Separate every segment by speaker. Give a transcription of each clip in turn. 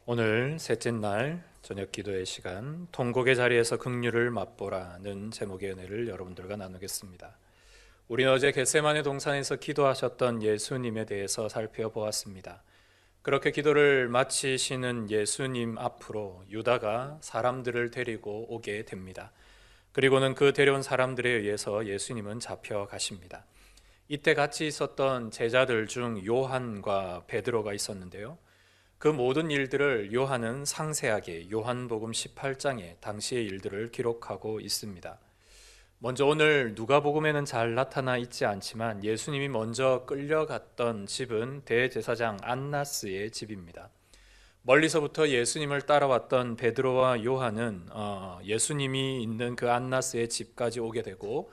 Speaker 1: 오늘 셋째 날 저녁 기도의 시간, 통곡의 자리에서 긍휼을 맛보라는 제목의 은혜를 여러분들과 나누겠습니다. 우리는 어제 겟세마네 동산에서 기도하셨던 예수님에 대해서 살펴보았습니다. 그렇게 기도를 마치시는 예수님 앞으로 유다가 사람들을 데리고 오게 됩니다. 그리고는 그 데려온 사람들에 의해서 예수님은 잡혀가십니다. 이때 같이 있었던 제자들 중 요한과 베드로가 있었는데요. 그 모든 일들을 요한은 상세하게 요한복음 18장에 당시의 일들을 기록하고 있습니다. 먼저 오늘 누가복음에는 잘 나타나 있지 않지만 예수님이 먼저 끌려갔던 집은 대제사장 안나스의 집입니다. 멀리서부터 예수님을 따라왔던 베드로와 요한은 예수님이 있는 그 안나스의 집까지 오게 되고,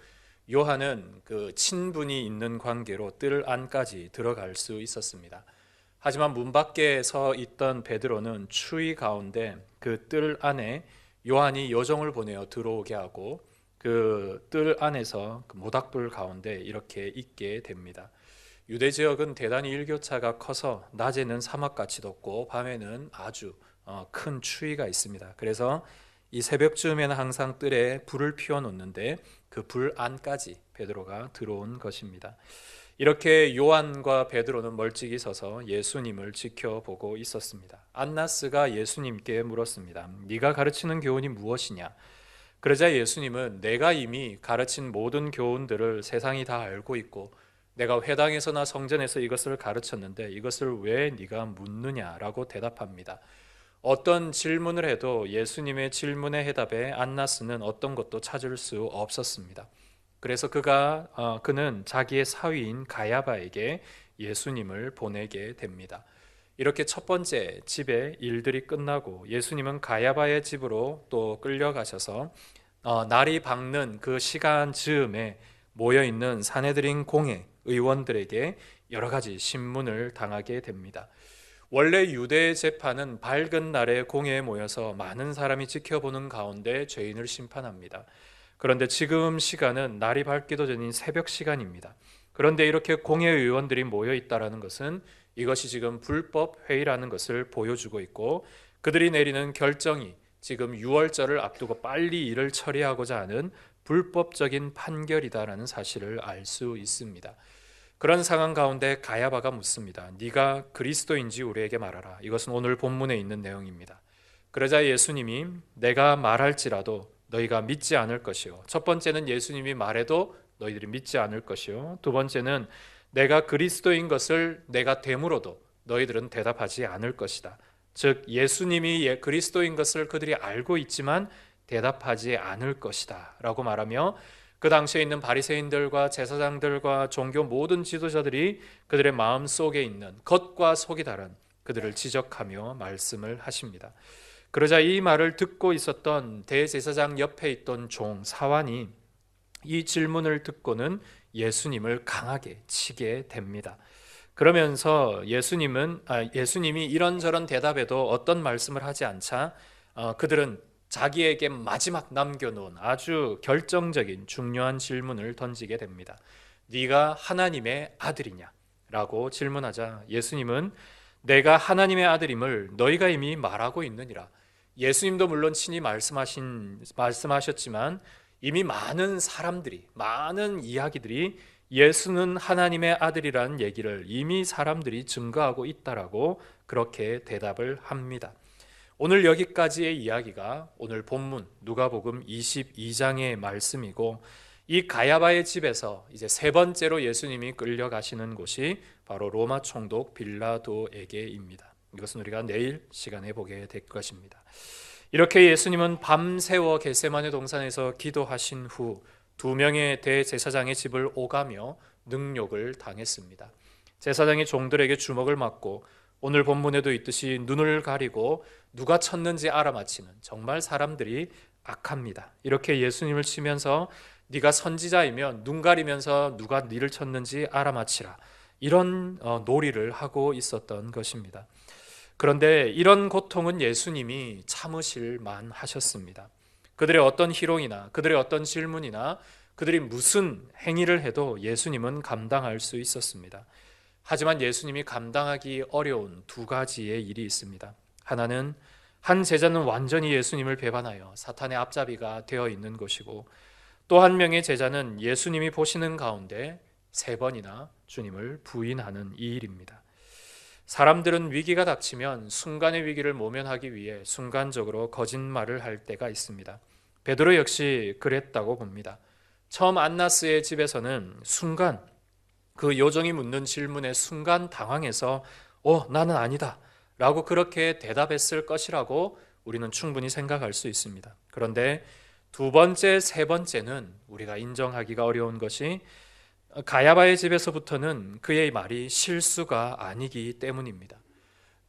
Speaker 1: 요한은 그 친분이 있는 관계로 뜰 안까지 들어갈 수 있었습니다. 하지만 문 밖에 서 있던 베드로는 추위 가운데 그 뜰 안에 요한이 요정을 보내어 들어오게 하고 그 뜰 안에서 그 모닥불 가운데 이렇게 있게 됩니다. 유대 지역은 대단히 일교차가 커서 낮에는 사막같이 덥고 밤에는 아주 큰 추위가 있습니다. 그래서 이 새벽쯤에는 항상 뜰에 불을 피워 놓는데 그 불 안까지 베드로가 들어온 것입니다. 이렇게 요한과 베드로는 멀찍이 서서 예수님을 지켜보고 있었습니다. 안나스가 예수님께 물었습니다. 네가 가르치는 교훈이 무엇이냐? 그러자 예수님은 내가 이미 가르친 모든 교훈들을 세상이 다 알고 있고 내가 회당에서나 성전에서 이것을 가르쳤는데 이것을 왜 네가 묻느냐라고 대답합니다. 어떤 질문을 해도 예수님의 질문의 해답에 안나스는 어떤 것도 찾을 수 없었습니다. 그래서 그는 자기의 사위인 가야바에게 예수님을 보내게 됩니다. 이렇게 첫 번째 집의 일들이 끝나고 예수님은 가야바의 집으로 또 끌려가셔서 날이 밝는 그 시간 즈음에 모여있는 사내들인 공회 의원들에게 여러 가지 신문을 당하게 됩니다. 원래 유대 재판은 밝은 날에 공회에 모여서 많은 사람이 지켜보는 가운데 죄인을 심판합니다. 그런데 지금 시간은 날이 밝기도 전인 새벽 시간입니다. 그런데 이렇게 공회 의원들이 모여 있다는 것은 이것이 지금 불법 회의라는 것을 보여주고 있고, 그들이 내리는 결정이 지금 유월절을 앞두고 빨리 일을 처리하고자 하는 불법적인 판결이다라는 사실을 알 수 있습니다. 그런 상황 가운데 가야바가 묻습니다. 네가 그리스도인지 우리에게 말하라. 이것은 오늘 본문에 있는 내용입니다. 그러자 예수님이 내가 말할지라도 너희가 믿지 않을 것이요. 첫 번째는 예수님이 말해도 너희들이 믿지 않을 것이요. 두 번째는 내가 그리스도인 것을 내가 됨으로도 너희들은 대답하지 않을 것이다. 즉 예수님이 그리스도인 것을 그들이 알고 있지만 대답하지 않을 것이다 라고 말하며, 그 당시에 있는 바리새인들과 제사장들과 종교 모든 지도자들이 그들의 마음속에 있는 겉과 속이 다른 그들을 지적하며 말씀을 하십니다. 그러자 이 말을 듣고 있었던 대제사장 옆에 있던 종 사환이 이 질문을 듣고는 예수님을 강하게 치게 됩니다. 그러면서 예수님이 이런저런 대답에도 어떤 말씀을 하지 않자 그들은 자기에게 마지막 남겨놓은 아주 결정적인 중요한 질문을 던지게 됩니다. 네가 하나님의 아들이냐? 라고 질문하자 예수님은 내가 하나님의 아들임을 너희가 이미 말하고 있느니라. 예수님도 물론 친히 말씀하셨지만 이미 많은 사람들이, 많은 이야기들이 예수는 하나님의 아들이라는 얘기를 이미 사람들이 증거하고 있다라고 그렇게 대답을 합니다. 오늘 여기까지의 이야기가 오늘 본문 누가복음 22장의 말씀이고, 이 가야바의 집에서 이제 세 번째로 예수님이 끌려가시는 곳이 바로 로마 총독 빌라도에게입니다. 이것은 우리가 내일 시간에 보게 될 것입니다. 이렇게 예수님은 밤새워 겟세마네 동산에서 기도하신 후 두 명의 대제사장의 집을 오가며 능욕을 당했습니다. 제사장이 종들에게 주먹을 맞고 오늘 본문에도 있듯이 눈을 가리고 누가 쳤는지 알아맞히는, 정말 사람들이 악합니다. 이렇게 예수님을 치면서 네가 선지자이면 눈 가리면서 누가 네를 쳤는지 알아맞히라, 이런 놀이를 하고 있었던 것입니다. 그런데 이런 고통은 예수님이 참으실 만하셨습니다. 그들의 어떤 희롱이나 그들의 어떤 질문이나 그들이 무슨 행위를 해도 예수님은 감당할 수 있었습니다. 하지만 예수님이 감당하기 어려운 두 가지의 일이 있습니다. 하나는 한 제자는 완전히 예수님을 배반하여 사탄의 앞잡이가 되어 있는 것이고, 또 한 명의 제자는 예수님이 보시는 가운데 3번이나 주님을 부인하는 이 일입니다. 사람들은 위기가 닥치면 순간의 위기를 모면하기 위해 순간적으로 거짓말을 할 때가 있습니다. 베드로 역시 그랬다고 봅니다. 처음 안나스의 집에서는 순간 그 요정이 묻는 질문에 순간 당황해서 나는 아니다 라고 그렇게 대답했을 것이라고 우리는 충분히 생각할 수 있습니다. 그런데 2번째, 3번째는 우리가 인정하기가 어려운 것이 가야바의 집에서부터는 그의 말이 실수가 아니기 때문입니다.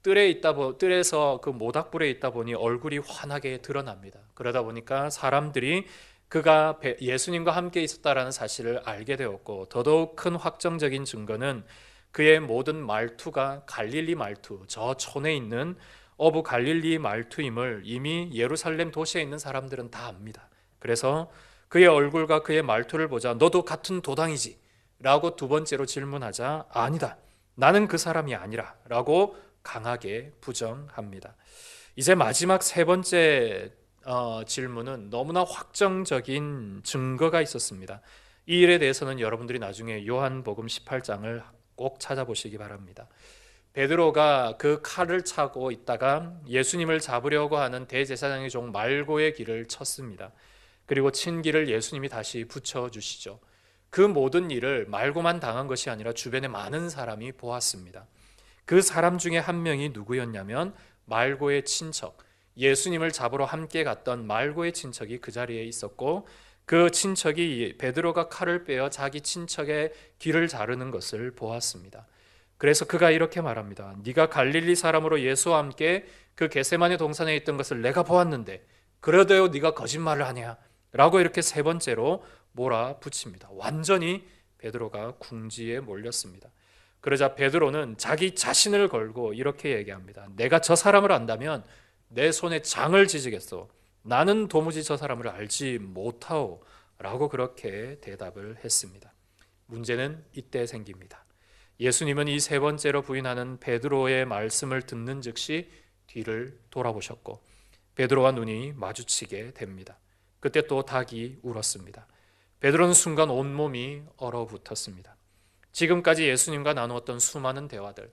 Speaker 1: 뜰에서 그 모닥불에 있다 보니 얼굴이 환하게 드러납니다. 그러다 보니까 사람들이 그가 예수님과 함께 있었다라는 사실을 알게 되었고, 더더욱 큰 확정적인 증거는 그의 모든 말투가 갈릴리 말투, 저 촌에 있는 어부 갈릴리 말투임을 이미 예루살렘 도시에 있는 사람들은 다 압니다. 그래서 그의 얼굴과 그의 말투를 보자 너도 같은 도당이지? 라고 2번째로 질문하자 아니다, 나는 그 사람이 아니라 라고 강하게 부정합니다. 이제 마지막 3번째 질문은 너무나 확정적인 증거가 있었습니다. 이 일에 대해서는 여러분들이 나중에 요한복음 18장을 꼭 찾아보시기 바랍니다. 베드로가 그 칼을 차고 있다가 예수님을 잡으려고 하는 대제사장의 종 말고의 길을 쳤습니다. 그리고 친 길을 예수님이 다시 붙여주시죠. 그 모든 일을 말고만 당한 것이 아니라 주변에 많은 사람이 보았습니다. 그 사람 중에 한 명이 누구였냐면 말고의 친척, 예수님을 잡으러 함께 갔던 말고의 친척이 그 자리에 있었고, 그 친척이 베드로가 칼을 빼어 자기 친척의 귀를 자르는 것을 보았습니다. 그래서 그가 이렇게 말합니다. 네가 갈릴리 사람으로 예수와 함께 그 겟세마네 동산에 있던 것을 내가 보았는데 그래도 네가 거짓말을 하냐? 라고 이렇게 3번째로 몰아붙입니다. 완전히 베드로가 궁지에 몰렸습니다. 그러자 베드로는 자기 자신을 걸고 이렇게 얘기합니다. 내가 저 사람을 안다면 내 손에 장을 지지겠소. 나는 도무지 저 사람을 알지 못하오. 라고 그렇게 대답을 했습니다. 문제는 이때 생깁니다. 예수님은 이 3번째로 부인하는 베드로의 말씀을 듣는 즉시 뒤를 돌아보셨고 베드로와 눈이 마주치게 됩니다. 그때 또 닭이 울었습니다. 베드로는 순간 온몸이 얼어붙었습니다. 지금까지 예수님과 나누었던 수많은 대화들,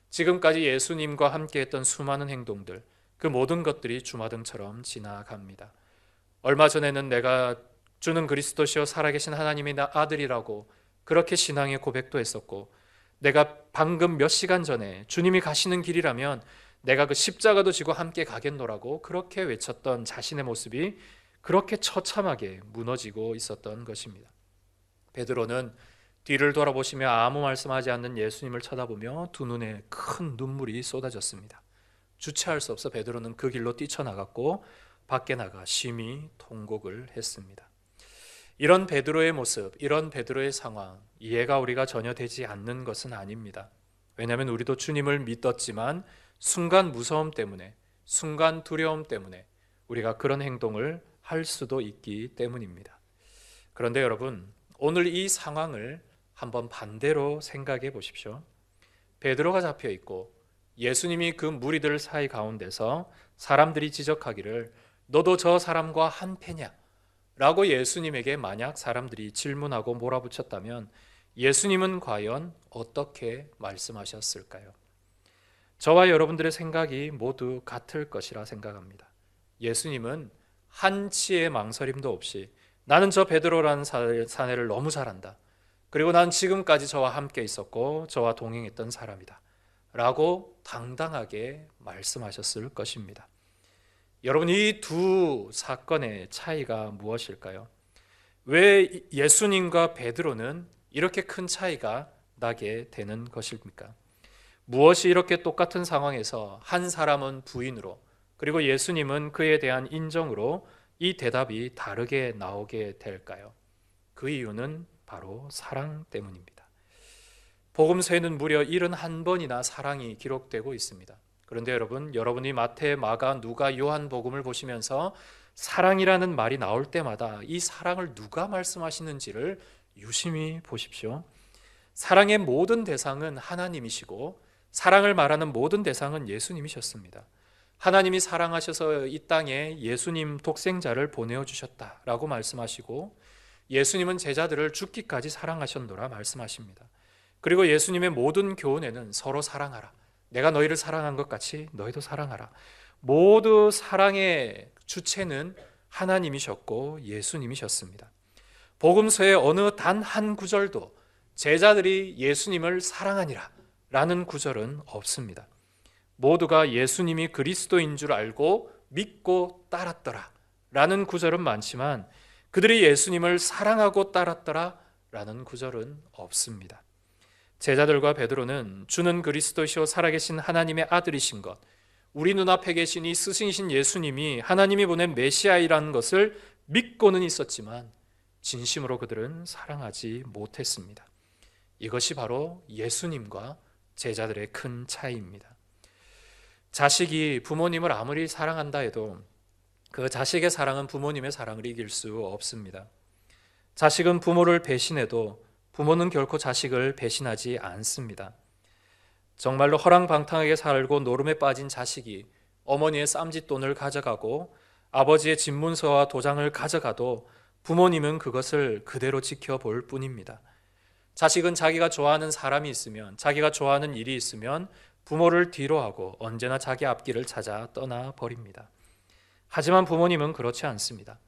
Speaker 1: 지금까지 예수님과 함께했던 수많은 행동들, 그 모든 것들이 주마등처럼 지나갑니다. 얼마 전에는 내가 주는 그리스도시요 살아계신 하나님의 아들이라고 그렇게 신앙의 고백도 했었고, 내가 방금 몇 시간 전에 주님이 가시는 길이라면 내가 그 십자가도 지고 함께 가겠노라고 그렇게 외쳤던 자신의 모습이 그렇게 처참하게 무너지고 있었던 것입니다. 베드로는 뒤를 돌아보시며 아무 말씀하지 않는 예수님을 쳐다보며 두 눈에 큰 눈물이 쏟아졌습니다. 주체할 수 없어 베드로는 그 길로 뛰쳐나갔고 밖에 나가 심히 통곡을 했습니다. 이런 베드로의 모습, 이런 베드로의 상황, 이해가 우리가 전혀 되지 않는 것은 아닙니다. 왜냐하면 우리도 주님을 믿었지만 순간 무서움 때문에, 순간 두려움 때문에 우리가 그런 행동을 할 수도 있기 때문입니다. 그런데 여러분, 오늘 이 상황을 한번 반대로 생각해 보십시오. 베드로가 잡혀 있고 예수님이 그 무리들 사이 가운데서 사람들이 지적하기를 너도 저 사람과 한패냐? 라고 예수님에게 만약 사람들이 질문하고 몰아붙였다면 예수님은 과연 어떻게 말씀하셨을까요? 저와 여러분들의 생각이 모두 같을 것이라 생각합니다. 예수님은 한치의 망설임도 없이 나는 저 베드로라는 사내를 너무 잘 안다. 그리고 난 지금까지 저와 함께 있었고 저와 동행했던 사람이다. 라고 당당하게 말씀하셨을 것입니다. 여러분, 이 두 사건의 차이가 무엇일까요? 왜 예수님과 베드로는 이렇게 큰 차이가 나게 되는 것입니까? 무엇이 이렇게 똑같은 상황에서 한 사람은 부인으로 그리고 예수님은 그에 대한 인정으로 이 대답이 다르게 나오게 될까요? 그 이유는 바로 사랑 때문입니다. 복음서에는 무려 71번이나 사랑이 기록되고 있습니다. 그런데 여러분이 마태, 마가, 누가, 요한복음을 보시면서 사랑이라는 말이 나올 때마다 이 사랑을 누가 말씀하시는지를 유심히 보십시오. 사랑의 모든 대상은 하나님이시고 사랑을 말하는 모든 대상은 예수님이셨습니다. 하나님이 사랑하셔서 이 땅에 예수님 독생자를 보내어 주셨다라고 말씀하시고, 예수님은 제자들을 죽기까지 사랑하셨노라 말씀하십니다. 그리고 예수님의 모든 교훈에는 서로 사랑하라, 내가 너희를 사랑한 것 같이 너희도 사랑하라, 모두 사랑의 주체는 하나님이셨고 예수님이셨습니다. 복음서의 어느 단 한 구절도 제자들이 예수님을 사랑하니라 라는 구절은 없습니다. 모두가 예수님이 그리스도인 줄 알고 믿고 따랐더라 라는 구절은 많지만, 그들이 예수님을 사랑하고 따랐더라 라는 구절은 없습니다. 제자들과 베드로는 주는 그리스도시요 살아계신 하나님의 아들이신 것, 우리 눈앞에 계신 이 스승이신 예수님이 하나님이 보낸 메시아이라는 것을 믿고는 있었지만 진심으로 그들은 사랑하지 못했습니다. 이것이 바로 예수님과 제자들의 큰 차이입니다. 자식이 부모님을 아무리 사랑한다 해도 그 자식의 사랑은 부모님의 사랑을 이길 수 없습니다. 자식은 부모를 배신해도 부모는 결코 자식을 배신하지 않습니다. 정말로 허랑방탕하게 살고 노름에 빠진 자식이 어머니의 쌈짓돈을 가져가고 아버지의 집문서와 도장을 가져가도 부모님은 그것을 그대로 지켜볼 뿐입니다. 자식은 자기가 좋아하는 사람이 있으면, 자기가 좋아하는 일이 있으면 부모를 뒤로하고 언제나 자기 앞길을 찾아 떠나버립니다. 하지만 부모님은 그렇지 않습니다.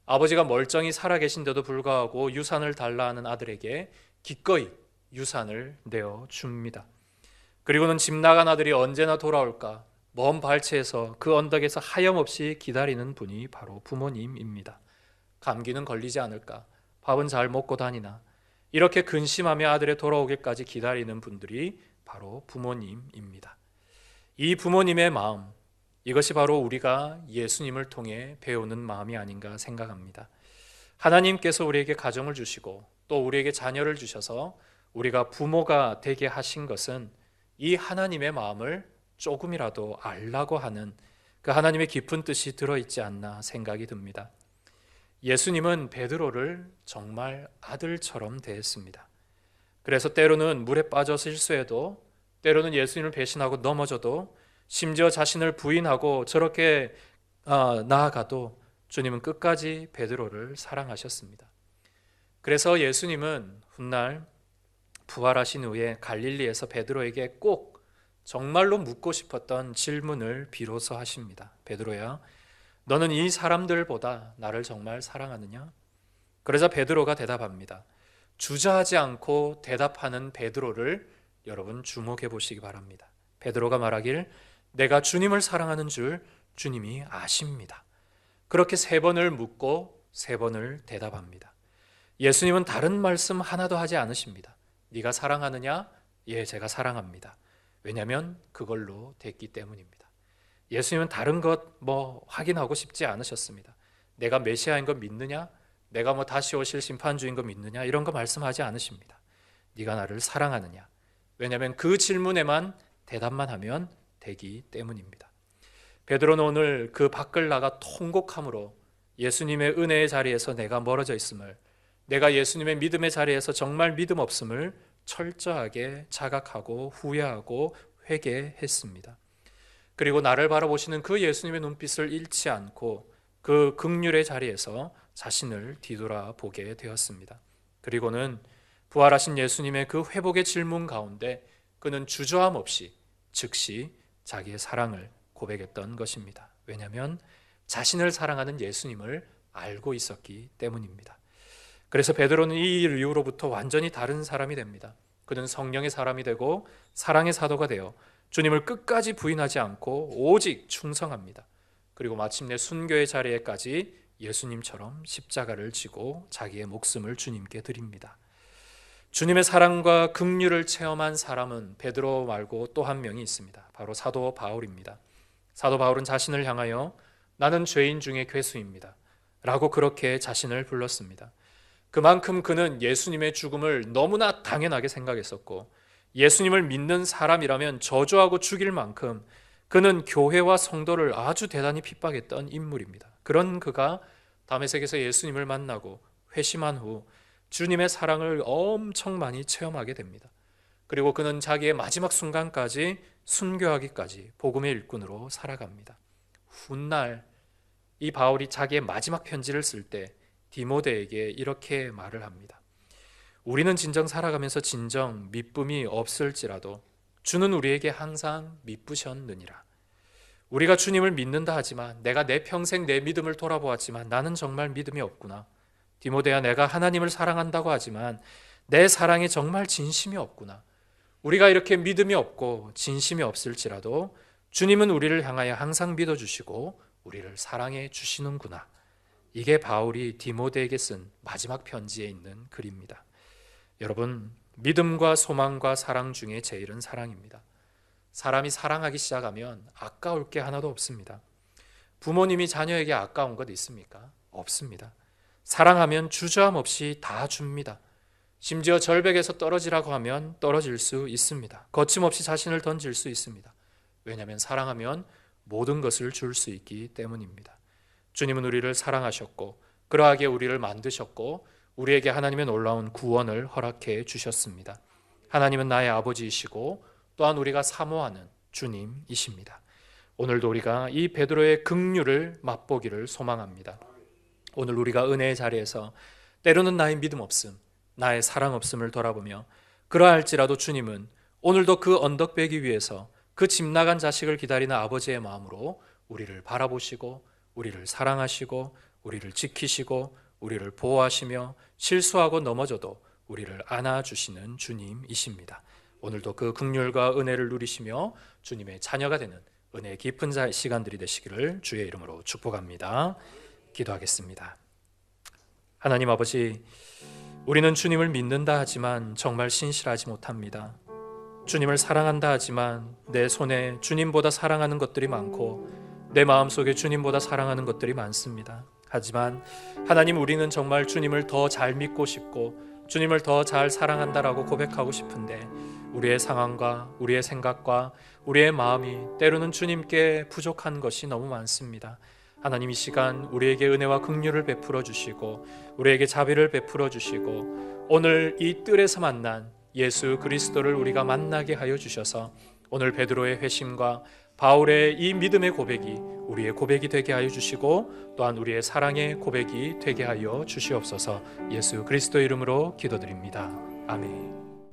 Speaker 1: 아버지가 멀쩡히 살아계신데도 불구하고 유산을 달라 하는 아들에게 기꺼이 유산을 내어줍니다. 그리고는 집 나간 아들이 언제나 돌아올까 먼 발치에서 그 언덕에서 하염없이 기다리는 분이 바로 부모님입니다. 감기는 걸리지 않을까, 밥은 잘 먹고 다니나, 이렇게 근심하며 아들의 돌아오기까지 기다리는 분들이 바로 부모님입니다. 이 부모님의 마음, 이것이 바로 우리가 예수님을 통해 배우는 마음이 아닌가 생각합니다. 하나님께서 우리에게 가정을 주시고 또 우리에게 자녀를 주셔서 우리가 부모가 되게 하신 것은 이 하나님의 마음을 조금이라도 알라고 하는 그 하나님의 깊은 뜻이 들어있지 않나 생각이 듭니다. 예수님은 베드로를 정말 아들처럼 대했습니다. 그래서 때로는 물에 빠져 실수해도, 때로는 예수님을 배신하고 넘어져도, 심지어 자신을 부인하고 저렇게 나아가도 주님은 끝까지 베드로를 사랑하셨습니다. 그래서 예수님은 훗날 부활하신 후에 갈릴리에서 베드로에게 꼭 정말로 묻고 싶었던 질문을 비로소 하십니다. 베드로야, 너는 이 사람들보다 나를 정말 사랑하느냐? 그러자 베드로가 대답합니다. 주저하지 않고 대답하는 베드로를 여러분 주목해 보시기 바랍니다. 베드로가 말하길, 내가 주님을 사랑하는 줄 주님이 아십니다. 그렇게 3번을 묻고 3번을 대답합니다. 예수님은 다른 말씀 하나도 하지 않으십니다. 네가 사랑하느냐? 예, 제가 사랑합니다. 왜냐하면 그걸로 됐기 때문입니다. 예수님은 다른 것 확인하고 싶지 않으셨습니다. 내가 메시아인 거 믿느냐? 내가 다시 오실 심판주인 거 믿느냐? 이런 거 말씀하지 않으십니다. 네가 나를 사랑하느냐? 왜냐하면 그 질문에만 대답만 하면 되기 때문입니다. 베드로는 오늘 그 밖을 나가 통곡함으로 예수님의 은혜의 자리에서 내가 멀어져 있음을, 내가 예수님의 믿음의 자리에서 정말 믿음 없음을 철저하게 자각하고 후회하고 회개했습니다. 그리고 나를 바라보시는 그 예수님의 눈빛을 잃지 않고 그 긍휼의 자리에서 자신을 뒤돌아보게 되었습니다. 그리고는 부활하신 예수님의 그 회복의 질문 가운데 그는 주저함 없이 즉시 자기의 사랑을 고백했던 것입니다. 왜냐하면 자신을 사랑하는 예수님을 알고 있었기 때문입니다. 그래서 베드로는 이 일 이후로부터 완전히 다른 사람이 됩니다. 그는 성령의 사람이 되고 사랑의 사도가 되어 주님을 끝까지 부인하지 않고 오직 충성합니다. 그리고 마침내 순교의 자리에까지 예수님처럼 십자가를 지고 자기의 목숨을 주님께 드립니다. 주님의 사랑과 긍휼을 체험한 사람은 베드로 말고 또 한 명이 있습니다. 바로 사도 바울입니다. 사도 바울은 자신을 향하여 나는 죄인 중에 괴수입니다 라고 그렇게 자신을 불렀습니다. 그만큼 그는 예수님의 죽음을 너무나 당연하게 생각했었고, 예수님을 믿는 사람이라면 저주하고 죽일 만큼 그는 교회와 성도를 아주 대단히 핍박했던 인물입니다. 그런 그가 다메섹에서 예수님을 만나고 회심한 후 주님의 사랑을 엄청 많이 체험하게 됩니다. 그리고 그는 자기의 마지막 순간까지 순교하기까지 복음의 일꾼으로 살아갑니다. 훗날 이 바울이 자기의 마지막 편지를 쓸 때 디모데에게 이렇게 말을 합니다. 우리는 진정 살아가면서 진정 미쁨이 없을지라도 주는 우리에게 항상 미쁘셨느니라. 우리가 주님을 믿는다 하지만, 내가 내 평생 내 믿음을 돌아보았지만 나는 정말 믿음이 없구나. 디모데야, 내가 하나님을 사랑한다고 하지만 내 사랑에 정말 진심이 없구나. 우리가 이렇게 믿음이 없고 진심이 없을지라도 주님은 우리를 향하여 항상 믿어주시고 우리를 사랑해 주시는구나. 이게 바울이 디모데에게 쓴 마지막 편지에 있는 글입니다. 여러분, 믿음과 소망과 사랑 중에 제일은 사랑입니다. 사람이 사랑하기 시작하면 아까울 게 하나도 없습니다. 부모님이 자녀에게 아까운 것 있습니까? 없습니다. 사랑하면 주저함 없이 다 줍니다. 심지어 절벽에서 떨어지라고 하면 떨어질 수 있습니다. 거침없이 자신을 던질 수 있습니다. 왜냐하면 사랑하면 모든 것을 줄 수 있기 때문입니다. 주님은 우리를 사랑하셨고 그러하게 우리를 만드셨고 우리에게 하나님의 놀라운 구원을 허락해 주셨습니다. 하나님은 나의 아버지이시고 또한 우리가 사모하는 주님이십니다. 오늘도 우리가 이 베드로의 긍휼을 맛보기를 소망합니다. 오늘 우리가 은혜의 자리에서 때로는 나의 믿음 없음, 나의 사랑 없음을 돌아보며 그러할지라도 주님은 오늘도 그 언덕배기 위에서 그 집 나간 자식을 기다리는 아버지의 마음으로 우리를 바라보시고 우리를 사랑하시고 우리를 지키시고 우리를 보호하시며 실수하고 넘어져도 우리를 안아주시는 주님이십니다. 오늘도 그 긍휼과 은혜를 누리시며 주님의 자녀가 되는 은혜 깊은 시간들이 되시기를 주의 이름으로 축복합니다. 기도하겠습니다. 하나님 아버지, 우리는 주님을 믿는다 하지만 정말 신실하지 못합니다. 주님을 사랑한다 하지만 내 손에 주님보다 사랑하는 것들이 많고 내 마음속에 주님보다 사랑하는 것들이 많습니다. 하지만 하나님, 우리는 정말 주님을 더 잘 믿고 싶고 주님을 더 잘 사랑한다라고 고백하고 싶은데 우리의 상황과 우리의 생각과 우리의 마음이 때로는 주님께 부족한 것이 너무 많습니다. 하나님, 이 시간 우리에게 은혜와 긍휼을 베풀어 주시고 우리에게 자비를 베풀어 주시고 오늘 이 뜰에서 만난 예수 그리스도를 우리가 만나게 하여 주셔서 오늘 베드로의 회심과 바울의 이 믿음의 고백이 우리의 고백이 되게 하여 주시고 또한 우리의 사랑의 고백이 되게 하여 주시옵소서. 예수 그리스도 이름으로 기도드립니다. 아멘.